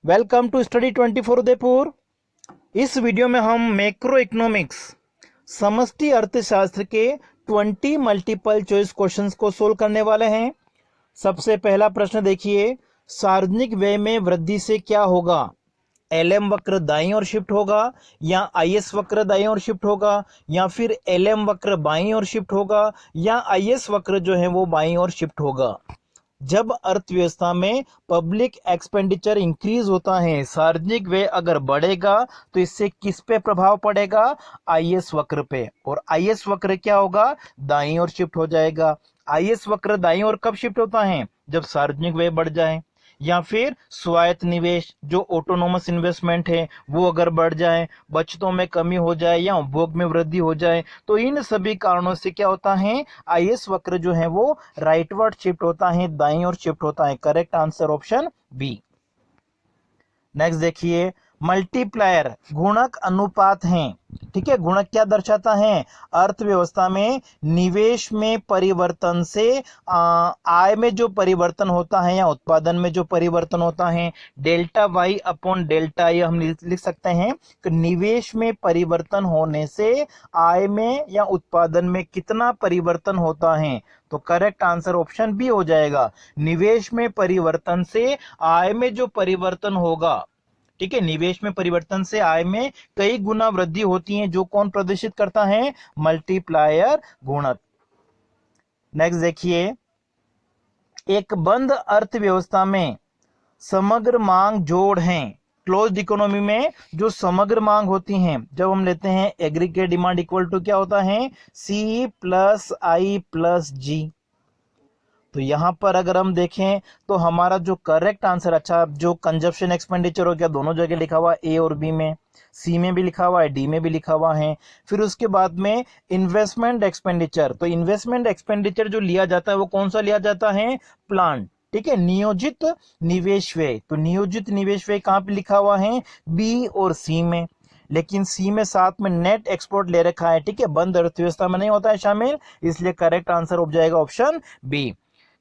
Welcome to study 24 Udaipur. इस video में हम मैक्रो इकोनॉमिक्स समष्टि अर्थशास्त्र के 20 मल्टीपल चॉइस क्वेश्चंस को सोल्व करने वाले हैं। सबसे पहला प्रश्न देखिए, सार्वजनिक व्यय में वृद्धि से क्या होगा? एलएम वक्र दाईं ओर शिफ्ट होगा, या आईएस वक्र दाईं ओर शिफ्ट होगा, या फिर एलएम वक्र बाईं ओर शिफ्ट होगा, या आईएस वक्र जो है वो बाईं ओर शिफ्ट होगा। जब अर्थव्यवस्था में पब्लिक एक्सपेंडिचर इंक्रीज होता है, सार्वजनिक व्यय अगर बढ़ेगा तो इससे किस पे प्रभाव पड़ेगा? आईएस वक्र पे। और आईएस वक्र क्या होगा? दाईं ओर शिफ्ट हो जाएगा। आईएस वक्र दाईं ओर कब शिफ्ट होता है? जब सार्वजनिक व्यय बढ़ जाए, या फिर स्वायत्त निवेश जो ऑटोनोमस इन्वेस्टमेंट है वो अगर बढ़ जाए, बचतों में कमी हो जाए या उपभोग में वृद्धि हो जाए, तो इन सभी कारणों से क्या होता है? आईएस वक्र जो है वो राइटवर्ड शिफ्ट होता है, दाईं ओर शिफ्ट होता है। Correct answer option B. Next देखिए, मल्टीप्लायर गुणक अनुपात हैं। ठीक है, गुणक क्या दर्शाता है? अर्थव्यवस्था में निवेश में परिवर्तन से आय में जो परिवर्तन होता है या उत्पादन में जो परिवर्तन होता है, delta Y upon delta I हम लिख सकते हैं कि निवेश में परिवर्तन होने से आय में या उत्पादन में कितना परिवर्तन होता है। तो करेक्ट आंसर ऑप्शन बी हो जाएगा। निवेश में परिवर्तन से आय में जो परिवर्तन होगा, ठीक है, निवेश में परिवर्तन से आय में कई गुना वृद्धि होती है, जो कौन प्रदर्शित करता है? मल्टीप्लायर गुणक। नेक्स्ट देखिए, एक बंद अर्थव्यवस्था में समग्र मांग जोड़ है। क्लोज्ड इकोनॉमी में जो समग्र मांग होती हैं, जब हम लेते हैं एग्रीगेट डिमांड इक्वल टू क्या होता है? सी प्लस आई प्लस जी। तो यहां पर अगर हम देखें तो हमारा जो करेक्ट आंसर, अच्छा जो कंजप्शन एक्सपेंडिचर हो गया, दोनों जगह लिखा हुआ ए और बी में, सी में भी लिखा हुआ है, डी में भी लिखा हुआ है। फिर उसके बाद में इन्वेस्टमेंट एक्सपेंडिचर, तो इन्वेस्टमेंट एक्सपेंडिचर जो लिया जाता है वो कौन सा लिया जाता है? प्लान। ठीक है, नियोजित निवेश व्यय, तो नियोजित निवेश व्यय कहां पे लिखा हुआ है? बी और सी में। लेकिन सी में साथ में नेट एक्सपोर्ट ले रखा है, ठीक है, बंद अर्थव्यवस्था में नहीं होता है शामिल, इसलिए करेक्ट आंसर हो जाएगा ऑप्शन बी।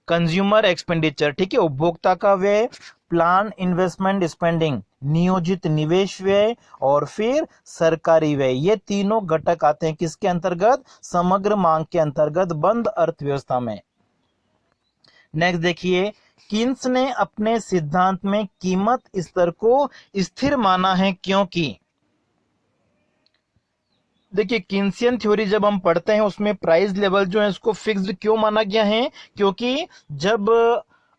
कंज्यूमर एक्सपेंडिचर, ठीक है, उपभोक्ता का व्यय, प्लान इन्वेस्टमेंट स्पेंडिंग नियोजित निवेश व्यय, और फिर सरकारी व्यय, ये तीनों घटक आते हैं किसके अंतर्गत? समग्र मांग के अंतर्गत बंद अर्थव्यवस्था में। नेक्स्ट देखिए, किन्स ने अपने सिद्धांत में कीमत स्तर को स्थिर माना है, क्योंकि देखिए किन्सियन थ्योरी जब हम पढ़ते हैं उसमें प्राइस लेवल जो है उसको फिक्स्ड क्यों माना गया है? क्योंकि जब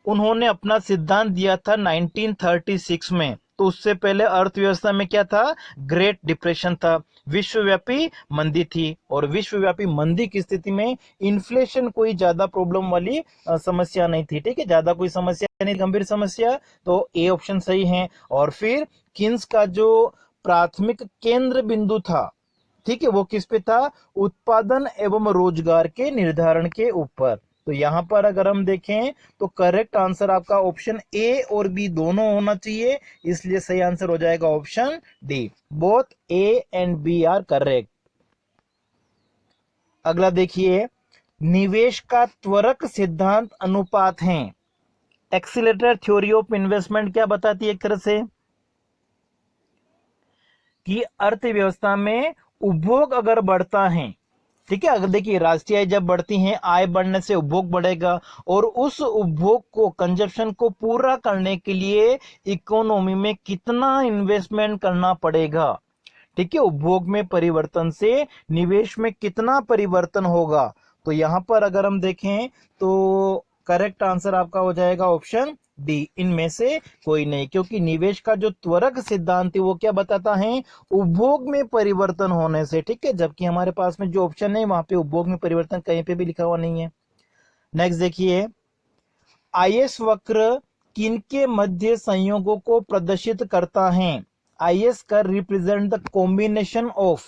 उन्होंने अपना सिद्धांत दिया था 1936 में, तो उससे पहले अर्थव्यवस्था में क्या था? ग्रेट डिप्रेशन था, विश्वव्यापी मंदी थी, और विश्वव्यापी मंदी की स्थिति में इन्फ्लेशन कोई ज्यादा प्रॉब्लम वाली समस्या नहीं थी। ठीक है, ज्यादा कोई समस्या नहीं, गंभीर समस्या, तो ए ऑप्शन सही है। और फिर किन्स का जो प्राथमिक केंद्र बिंदु था, ठीक है, वो किस पे था? उत्पादन एवं रोजगार के निर्धारण के ऊपर। तो यहां पर अगर हम देखें तो करेक्ट आंसर आपका ऑप्शन ए और बी दोनों होना चाहिए, इसलिए सही आंसर हो जाएगा option D. Both A and B are correct. अगला देखिए, निवेश का त्वरक सिद्धांत अनुपात है। एक्सीलरेटर थ्योरी ऑफ इन्वेस्टमेंट क्या बताती है? एक तरह से कि अर्थव्यवस्था में उपभोग अगर बढ़ता है, ठीक है, अगर देखिए राष्ट्रीय आय जब बढ़ती है, आय बढ़ने से उपभोग बढ़ेगा, और उस उपभोग को, कंजप्शन को पूरा करने के लिए इकोनॉमी में कितना इन्वेस्टमेंट करना पड़ेगा? ठीक है, उपभोग में परिवर्तन से निवेश में कितना परिवर्तन होगा? तो यहां पर अगर हम देखें तो करेक्ट आंसर आपका हो जाएगा ऑप्शन डी, इनमें से कोई नहीं, क्योंकि निवेश का जो त्वरक सिद्धांत है वो क्या बताता है? उपभोग में परिवर्तन होने से, ठीक है, जबकि हमारे पास में जो ऑप्शन है वहां पे उपभोग में परिवर्तन कहीं पे भी लिखा हुआ नहीं है। नेक्स्ट देखिए, आईएस वक्र किनके मध्य संयोगों को प्रदर्शित करता है? आईएस कर रिप्रेजेंट द कॉम्बिनेशन ऑफ,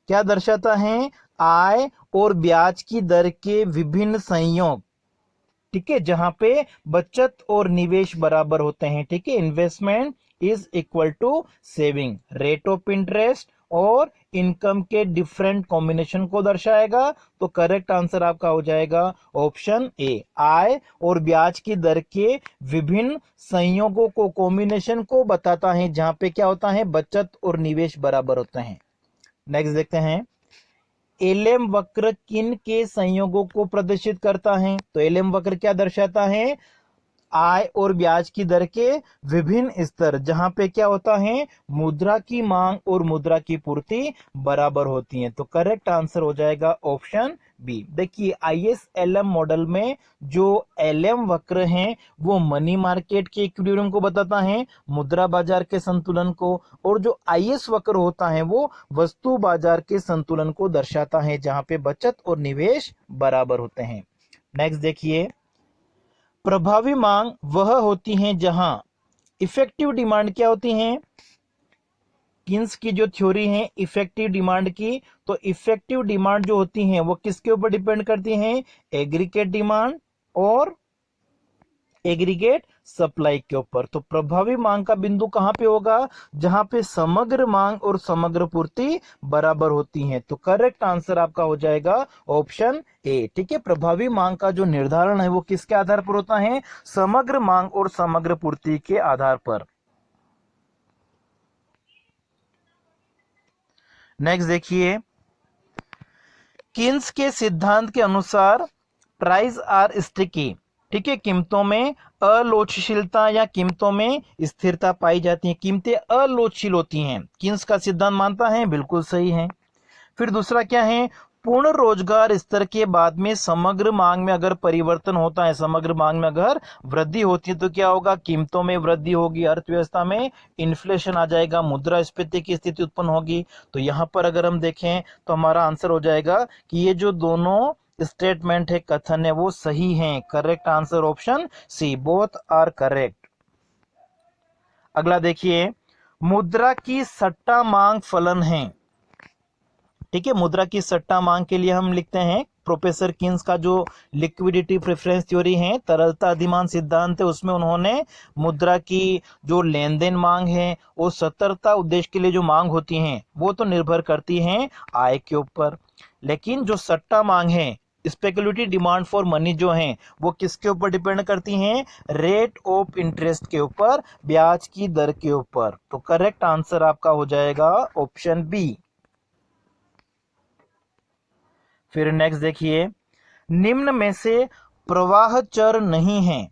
क्या दर्शाता है? आय और ब्याज की दर के विभिन्न संयोग, ठीक है, जहां पे बचत और निवेश बराबर होते हैं। ठीक है, investment is equal to saving, rate of interest और इनकम के डिफरेंट कॉम्बिनेशन को दर्शाएगा। तो करेक्ट आंसर आपका हो जाएगा ऑप्शन ए, आय और ब्याज की दर के विभिन्न संयोगों को, कॉम्बिनेशन को बताता है, जहां पे क्या होता है, बचत और निवेश बराबर होते हैं। नेक्स्ट देखते हैं, एलएम वक्र किन के संयोगों को प्रदर्शित करता है? तो एलएम वक्र क्या दर्शाता है, आय और ब्याज की दर के विभिन्न स्तर, जहां पे क्या होता है, मुद्रा की मांग और मुद्रा की पूर्ति बराबर होती है। तो करेक्ट आंसर हो जाएगा ऑप्शन बी। देखिए आईएसएलएम मॉडल में जो एलएम वक्र हैं वो मनी मार्केट के इक्विलिब्रियम को बताता है, मुद्रा बाजार के संतुलन को, और जो आईएस वक्र होता है वो वस्तु बाजार के संतुलन को दर्शाता है, जहां पे बचत और निवेश बराबर होते हैं। नेक्स्ट देखिए, प्रभावी मांग वह होती है जहां इफेक्टिव डिमांड क्या होती है, किन्स की जो थ्योरी है इफेक्टिव डिमांड की, तो इफेक्टिव डिमांड जो होती है वो किसके ऊपर डिपेंड करती है, एग्रीगेट डिमांड और एग्रीगेट सप्लाई के ऊपर। तो प्रभावी मांग का बिंदु कहां पे होगा, जहां पे समग्र मांग और समग्र पूर्ति बराबर होती है। तो करेक्ट आंसर आपका हो जाएगा ऑप्शन ए। ठीक है, प्रभावी मांग का जो निर्धारण है वो किसके आधार पर होता है, समग्र मांग और समग्र पूर्ति के आधार पर। नेक्स्ट देखिए, किन्स के सिद्धांत के अनुसार प्राइस आर स्टिकी, ठीक है, कीमतों में अलोचशीलता या कीमतों में स्थिरता पाई जाती है, कीमतें अलोचशील होती हैं, किन्स का सिद्धांत मानता है, बिल्कुल सही है। फिर दूसरा क्या है, पूर्ण रोजगार स्तर के बाद में समग्र मांग में अगर परिवर्तन होता है, समग्र मांग में अगर वृद्धि होती है तो क्या होगा, कीमतों में वृद्धि होगी, अर्थव्यवस्था में इन्फ्लेशन आ जाएगा, मुद्रास्फीति की स्थिति उत्पन्न होगी। तो यहाँ पर अगर हम देखें तो हमारा आंसर हो जाएगा कि ये जो दोनों स्टेटमेंट है, कथन है, वो सही हैं। Correct answer option C, both are correct. अगला देखिए, मुद्रा की सट्टा मांग फलन है, ठीक है, मुद्रा की सट्टा मांग के लिए हम लिखते हैं प्रोफेसर किन्स का जो लिक्विडिटी प्रेफरेंस थ्योरी है, तरलता अधिमान सिद्धांत है, उसमें उन्होंने मुद्रा की जो लेन देन मांग है वो सतर्कता उद्देश्य के लिए जो मांग होती हैं वो तो निर्भर करती हैं आय के ऊपर, लेकिन जो सट्टा मांग है, स्पेकुलेटिव डिमांड फॉर मनी जो है वो किसके ऊपर डिपेंड करती हैं, रेट ऑफ इंटरेस्ट के ऊपर, ब्याज की दर के ऊपर। तो करेक्ट आंसर आपका हो जाएगा ऑप्शन बी। फिर नेक्स्ट देखिए, निम्न में से प्रवाह चर नहीं है,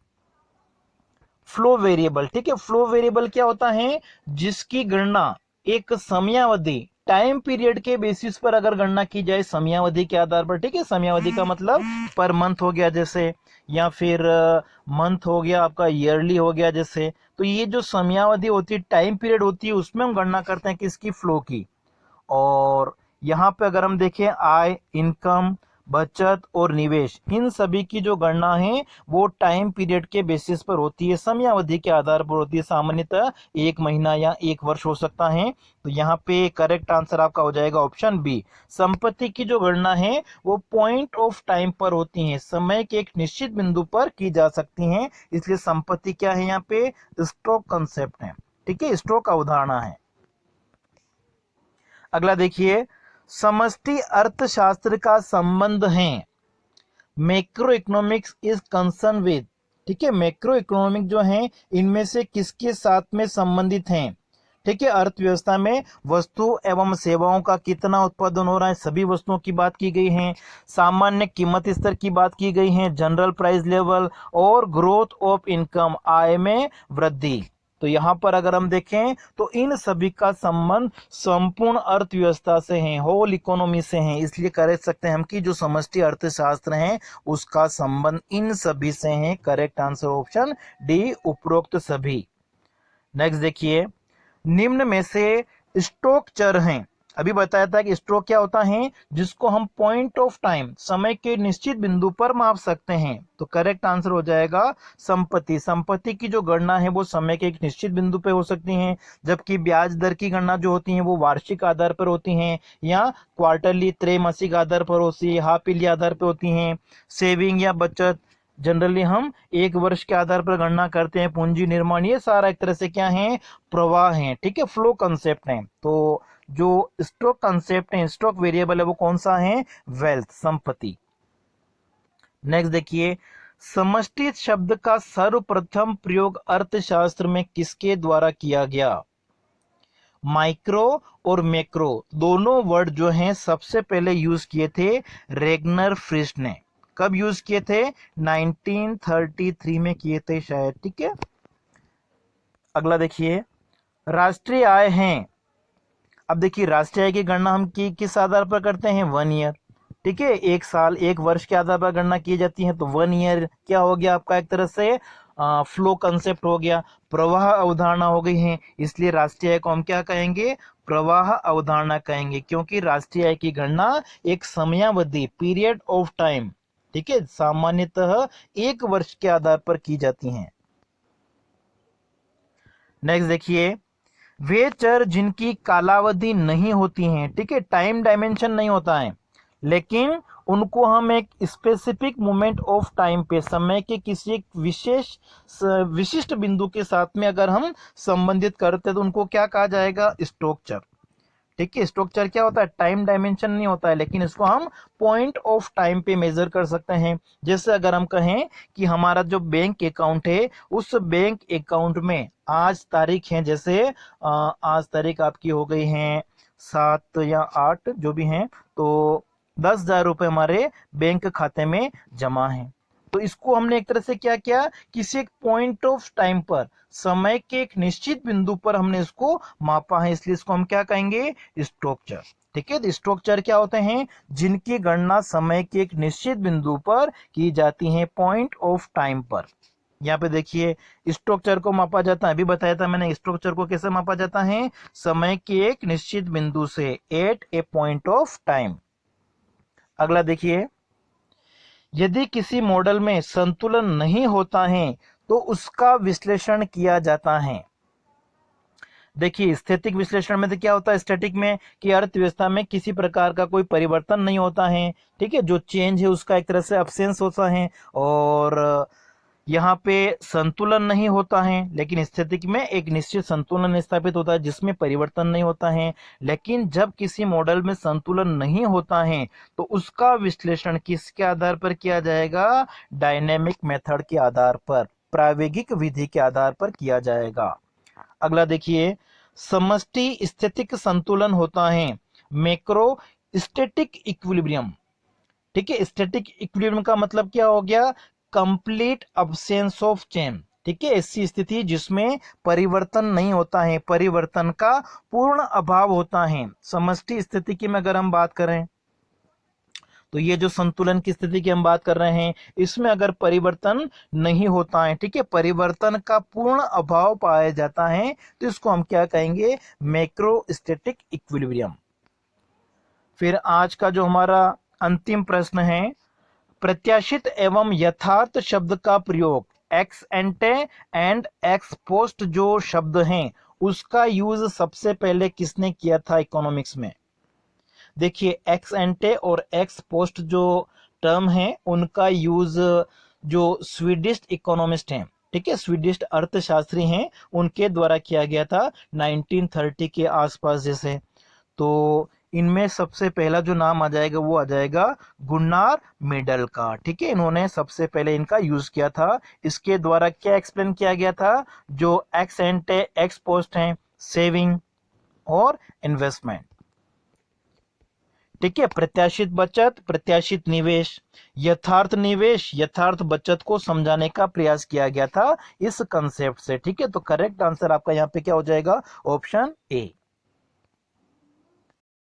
फ्लो वेरिएबल, ठीक है, फ्लो वेरिएबल क्या होता है, जिसकी गणना एक समयावधि टाइम पीरियड के बेसिस पर अगर गणना की जाए, समयावधि के आधार पर, ठीक है, समयावधि का मतलब पर मंथ हो गया जैसे, या फिर मंथ हो गया आपका, ईयरली हो गया जैसे। तो ये जो समयावधि होती है, टाइम पीरियड होती है, उसमें हम गणना करते हैं किसकी, फ्लो की। और यहाँ पे अगर हम देखें आय, इनकम, बचत और निवेश, इन सभी की जो गणना है वो टाइम पीरियड के बेसिस पर होती है, समयावधि के आधार पर होती है, सामान्यतः 1 महीना या 1 वर्ष हो सकता है। तो यहाँ पे करेक्ट आंसर आपका हो जाएगा ऑप्शन बी। संपत्ति की जो गणना है वो पॉइंट ऑफ टाइम पर होती है, समय के एक निश्चित बिंदु पर की जा सकती हैं, इसलिए संपत्ति क्या है, यहाँ पे स्टॉक कंसेप्ट है, ठीक है, स्टॉक अवधारणा है। अगला देखिए, समष्टि अर्थशास्त्र का संबंध है macro economics is concern with, ठीक है, मैक्रो इकोनॉमिक जो है इनमें से किसके साथ में संबंधित हैं, ठीक है, अर्थव्यवस्था में वस्तु एवं सेवाओं का कितना उत्पादन हो रहा है, सभी वस्तुओं की बात की गई है, सामान्य कीमत स्तर की बात की गई है, जनरल प्राइस लेवल, और ग्रोथ ऑफ इनकम, आय में वृद्धि। तो यहाँ पर अगर हम देखें तो इन सभी का संबंध संपूर्ण अर्थव्यवस्था से है, होल इकोनॉमी से है, इसलिए कह सकते हैं हम कि जो समष्टि अर्थशास्त्र है उसका संबंध इन सभी से है। करेक्ट आंसर ऑप्शन डी, उपरोक्त सभी। नेक्स्ट देखिए, निम्न में से स्टॉक चर हैं, अभी बताया था कि स्टॉक क्या होता है, जिसको हम पॉइंट ऑफ टाइम, समय के निश्चित बिंदु पर माप सकते हैं। तो करेक्ट आंसर हो जाएगा संपत्ति। संपत्ति की जो गणना है वो समय के एक निश्चित बिंदु पे हो सकती है, जबकि ब्याज दर की गणना जो होती है वो वार्षिक आधार पर होती है, या क्वार्टरली, त्रैमासिक आधार पर होती है, हाफ ईयरली आधार पर होती है। सेविंग या बचत जनरली हम 1 वर्ष के आधार पर गणना करते हैं। पूंजी निर्माण, ये सारा एक तरह से क्या है, प्रवाह है, ठीक है, फ्लो कंसेप्ट है। तो जो स्टॉक कंसेप्ट है, स्टॉक वेरिएबल है, वो कौन सा है? वेल्थ, संपत्ति। नेक्स्ट देखिए, समष्टि शब्द का सर्वप्रथम प्रयोग अर्थशास्त्र में किसके द्वारा किया गया? माइक्रो और मैक्रो दोनों वर्ड जो हैं सबसे पहले यूज किए थे रेगनर फ्रिस्ट ने। कब यूज किए थे? 1933 में किए थे शायद। ठीक है, अगला देखिए, राष्ट्रीय आय है। अब देखिए, राष्ट्रीय आय की गणना हम किस आधार पर करते हैं? 1 ईयर। ठीक है, एक साल, एक वर्ष के आधार पर गणना की जाती है। तो 1 ईयर क्या हो गया आपका? एक तरह से फ्लो कंसेप्ट हो गया, प्रवाह अवधारणा हो गई है। इसलिए राष्ट्रीय आय को हम क्या कहेंगे? प्रवाह अवधारणा कहेंगे, क्योंकि राष्ट्रीय आय की गणना एक समयावधि, पीरियड ऑफ टाइम, ठीक है, सामान्यतः एक वर्ष के आधार पर की जाती हैं। नेक्स्ट देखिए, वे चर जिनकी कालावधि नहीं होती हैं, ठीक है, टाइम डायमेंशन नहीं होता है, लेकिन उनको हम एक स्पेसिफिक मोमेंट ऑफ टाइम पे, समय के किसी एक विशिष्ट बिंदु के साथ में अगर हम संबंधित करते हैं तो उनको क्या कहा जाएगा? स्टॉक चर। ठीक है, स्टॉक चर क्या होता है? टाइम डायमेंशन नहीं होता है, लेकिन इसको हम पॉइंट ऑफ टाइम पे मेजर कर सकते हैं। जैसे अगर हम कहें कि हमारा जो बैंक अकाउंट है, उस बैंक अकाउंट में आज तारीख है, जैसे आज तारीख आपकी हो गई है 7 या 8 जो भी हैं, तो 10,000 रुपये हमारे बैंक खाते में जमा है। तो इसको हमने एक तरह से क्या किया? किसी एक पॉइंट ऑफ टाइम पर, समय के एक निश्चित बिंदु पर हमने इसको मापा है, इसलिए इसको हम क्या कहेंगे? स्टॉक चर। ठीक है, तो स्टॉक चर क्या होते हैं? जिनकी गणना समय के एक निश्चित बिंदु पर की जाती है, पॉइंट ऑफ टाइम पर। यहाँ पे देखिए, स्टॉक चर को मापा जाता है, अभी बताया था मैंने स्टॉक चर को कैसे मापा जाता है? समय के एक निश्चित बिंदु से, at a point of time. अगला देखिए, यदि किसी मॉडल में संतुलन नहीं होता है तो उसका विश्लेषण किया जाता है। देखिए, स्थैतिक विश्लेषण में तो क्या होता है? स्टैटिक में कि अर्थव्यवस्था में किसी प्रकार का कोई परिवर्तन नहीं होता है, ठीक है, जो चेंज है उसका एक तरह से अब्सेंस होता है, और यहाँ पे संतुलन नहीं होता है। लेकिन स्थितिक में एक निश्चित संतुलन स्थापित होता है जिसमें परिवर्तन नहीं होता है। लेकिन जब किसी मॉडल में संतुलन नहीं होता है तो उसका विश्लेषण किसके आधार पर किया जाएगा? डायनेमिक मेथड के आधार पर, प्रायोगिक विधि के आधार पर किया जाएगा। अगला देखिए, समष्टि स्थितिक संतुलन होता है मैक्रो स्टैटिक इक्विलिब्रियम। ठीक है, स्टैटिक इक्विलिब्रियम का मतलब क्या हो गया? Complete absence of change. ठीक है, ऐसी स्थिति जिसमें परिवर्तन नहीं होता है, परिवर्तन का पूर्ण अभाव होता है। समष्टि स्थिति की में अगर हम बात करें तो ये जो संतुलन की स्थिति की हम बात कर रहे हैं, इसमें अगर परिवर्तन नहीं होता है, ठीक है, परिवर्तन का पूर्ण अभाव पाया जाता है, तो इसको हम क्या कहेंगे? मैक्रोस्टैटिक इक्विलिब्रियम। फिर आज का जो हमारा अंतिम प्रश्न है, प्रत्याशित एवं यथार्थ शब्द का प्रयोग, एक्स एंटे एंड एक्स पोस्ट जो शब्द हैं, उसका यूज सबसे पहले किसने किया था इकोनॉमिक्स में? देखिए, एक्स एंटे और एक्स पोस्ट जो टर्म है, उनका यूज जो स्वीडिश इकोनॉमिस्ट हैं, ठीक है, स्वीडिश अर्थशास्त्री हैं, उनके द्वारा किया गया था 1930 के आसपास जैसे। तो इनमें सबसे पहला जो नाम आ जाएगा वो आ जाएगा गुन्नार मेडल का। ठीक है, इन्होंने सबसे पहले इनका यूज किया था। इसके द्वारा क्या एक्सप्लेन किया गया था? जो एक्स एंटे एक्स पोस्ट हैं, सेविंग और इन्वेस्टमेंट। ठीक है, प्रत्याशित बचत, प्रत्याशित निवेश, निवेश, यथार्थ बचत को समझाने का प्रयास किया गया था इस कंसेप्ट से। ठीक है, तो करेक्ट आंसर आपका यहाँ पे क्या हो जाएगा? Option A.